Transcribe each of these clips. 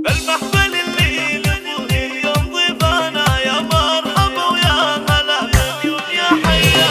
المحفل اللي لفوه اليوم ضيفانا يا مرحبا ويا هلا مليون يا حيا.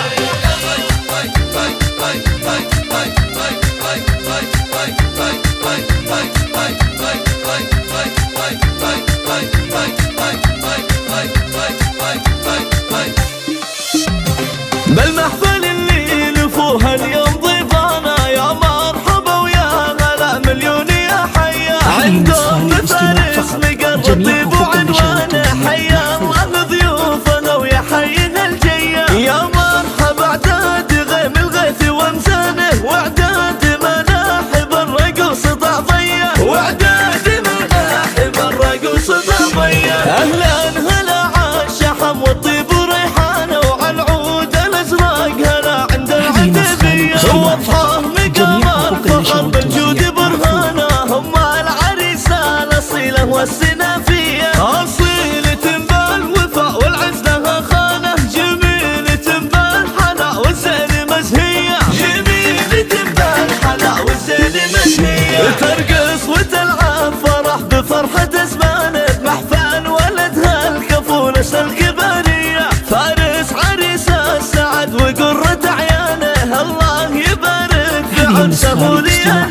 بالمحفل اللي لفوه اليوم ضيفانا يا مرحبا ويا هلا مليون يا حيا. عندهم فارس مقر طيب وعنوانه حيا الله ضيوفنا ويا حينا الجيا. يا مرحبا اعداد غيم الغيث وامزانه واعداد مناحب الرقص ضعضيه واعداد مناحب الرقص ضعضيه. اهلا هلا عالشحم والطيب وريحانه وعلى العود الازرق هلا عند العتبيه. وضحاه مقام الفخر بالجود برهانه هم العريسه الاصيله والسنافيه. اصيله بالوفاء والعز لها خانه جميله بالحلا والزين مزهيه. جميله بالحلا والزين مزهيه. ترقص وتلعب فرح بفرحه زمانه محفل ولدها الكفولس الكباريه. فارس عريس السعد وقرة عيانه الله يبارك في عرسه ولياليه.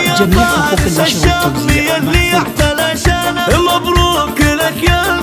يا فارس الشامي اللي احتلى شانه مبروك لك يا